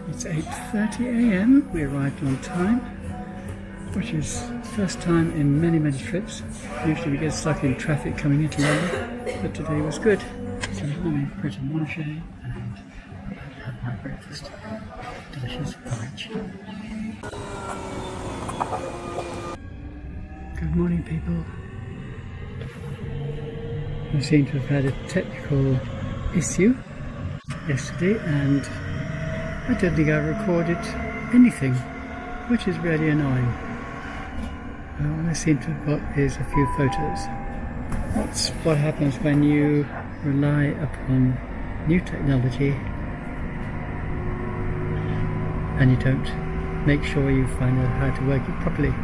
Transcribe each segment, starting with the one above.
It's 8:30 a.m. We arrived on time, which is the first time in many trips. Usually we get stuck in traffic coming into London, but today was good. So I'm in Pret a Manger and I'm about to have my breakfast. Delicious porridge. Good morning, people. I seem to have had a technical issue yesterday and I don't think I recorded anything, which is really annoying. All I seem to have got is a few photos. That's what happens when you rely upon new technology and you don't make sure you find out how to work it properly.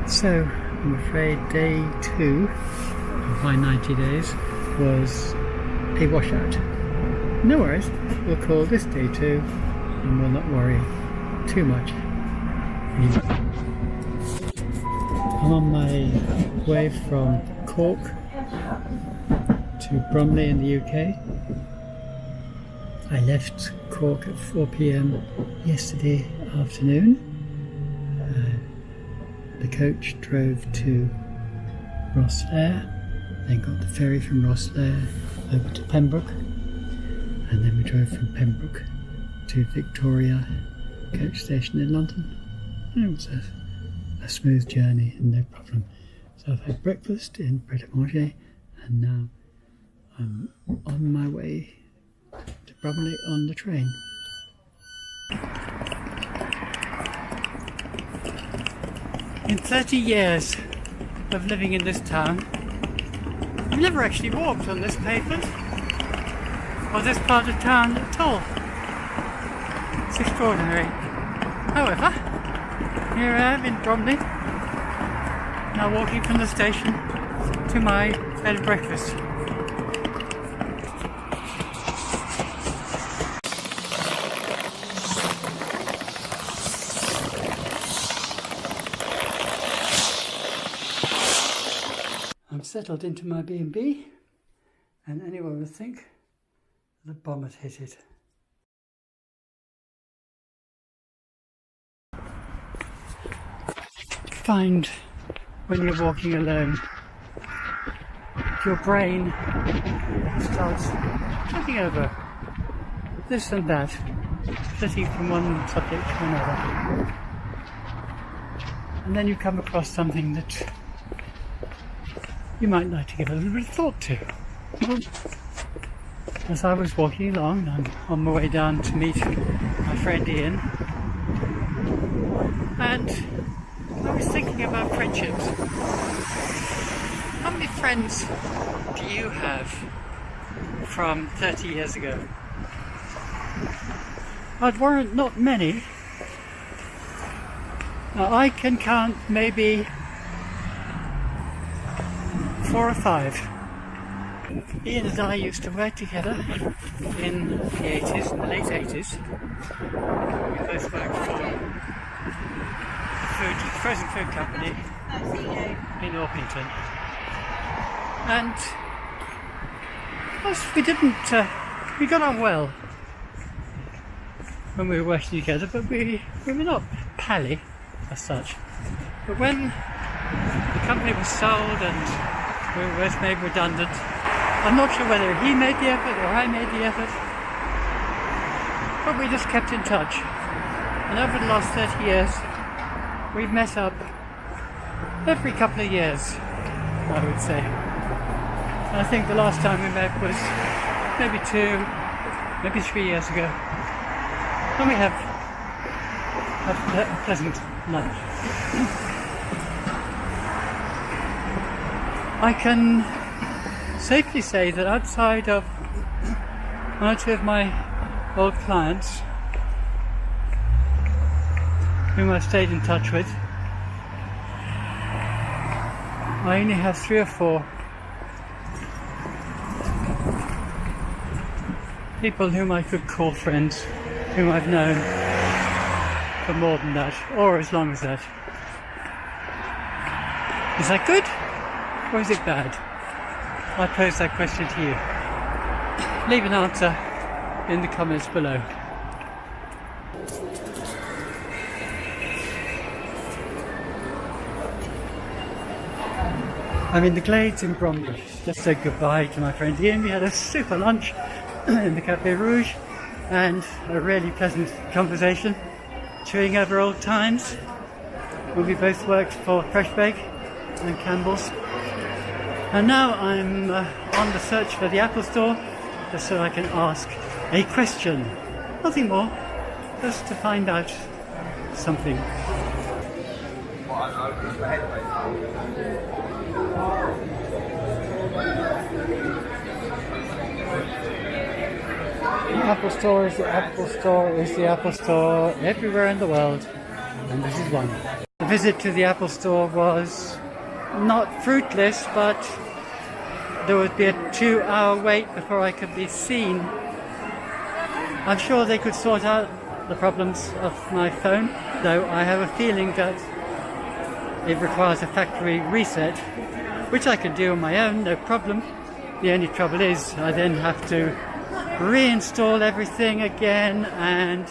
So I'm afraid day 2 of my 90 days was a washout. No worries, we'll call this day 2 and we'll not worry too much. I'm on my way from Cork to Bromley in the UK. I left Cork at 4 p.m. yesterday afternoon. The coach drove to Rosslare, then got the ferry from Rosslare over to Pembroke, and then we drove from Pembroke to Victoria coach station in London. And it was a smooth journey and no problem. So I've had breakfast in Pret a Manger and now I'm on my way to Bromley on the train. In 30 years of living in this town, I've never actually walked on this pavement or this part of town at all. It's extraordinary. However, here I am in Bromley, now walking from the station to my bed of breakfast. I'm settled into my B&B, and anyone would think the bomb had hit it. Find when you're walking alone, your brain starts looking over this and that, flitting from one subject to another, and then you come across something that you might like to give a little bit of thought to. Well, as I was walking along, I'm on my way down to meet my friend Ian, and I was thinking about friendships. How many friends do you have from 30 years ago? I'd warrant not many. Now I can count maybe 4 or 5. Ian and I used to work together in the 80s, in the late 80s. We both worked for a frozen food company in Orpington. And we got on well when we were working together, but we were not pally as such. But when the company was sold and we were both made redundant, I'm not sure whether he made the effort or I made the effort, but we just kept in touch. And over the last 30 years, we've met up every couple of years, I would say. And I think the last time we met was maybe 2, maybe 3 years ago. And we have a pleasant lunch. I can safely say that outside of 1 or 2 of my old clients whom I've stayed in touch with, I only have 3 or 4 people whom I could call friends, whom I've known for more than that, or as long as that. Is that good, or is it bad? I pose that question to you. Leave an answer in the comments below. I'm in the Glades in Bromley. Just said goodbye to my friend Ian. We had a super lunch in the Café Rouge and a really pleasant conversation, chewing over old times when we both worked for Fresh Bake and Campbell's. And now I'm on the search for the Apple Store just so I can ask a question. Nothing more, just to find out something. The Apple Store is the Apple Store is the Apple Store everywhere in the world, and this is one. The visit to the Apple Store was not fruitless, but there would be a 2-hour wait before I could be seen. I'm sure they could sort out the problems of my phone, though I have a feeling that it requires a factory reset, which I can do on my own, no problem. The only trouble is I then have to reinstall everything again and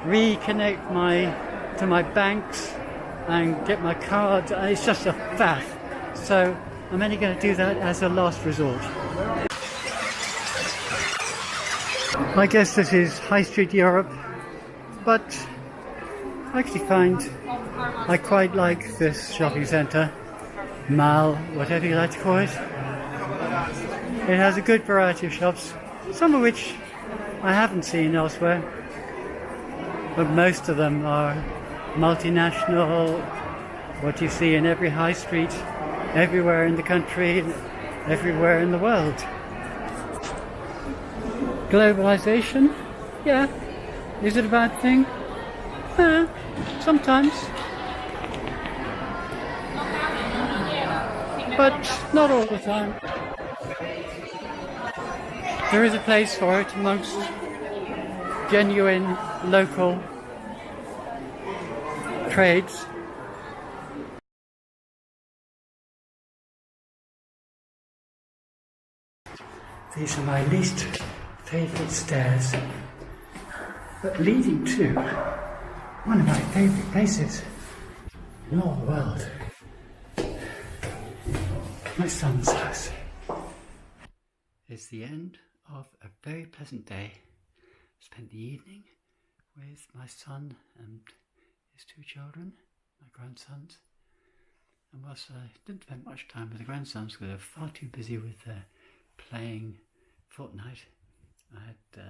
reconnect to my banks and get my card. It's just a faff. So I'm only going to do that as a last resort. I guess this is High Street Europe, but I actually find I quite like this shopping centre, mall, whatever you like to call it. It has a good variety of shops, some of which I haven't seen elsewhere, but most of them are multinational, what you see in every high street, everywhere in the country, everywhere in the world. Globalization? Yeah. Is it a bad thing? Sometimes. But not all the time. There is a place for it amongst genuine local trades. These are my least favourite stairs, but leading to one of my favourite places in all the world, my son's house. It's the end of a very pleasant day. Spent the evening with my son and his 2 children, my grandsons. And whilst I didn't spend much time with the grandsons because they were far too busy with playing Fortnite, I had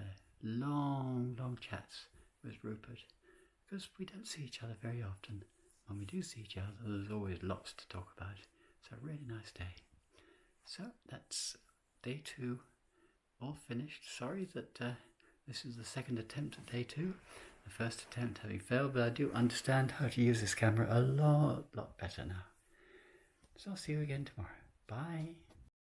long chats with Rupert, because we don't see each other very often. When we do see each other, there's always lots to talk about. It's a really nice day. So that's day 2 all finished. Sorry that this is the second attempt at day 2. The first attempt having failed, but I do understand how to use this camera a lot better now. So I'll see you again tomorrow. Bye.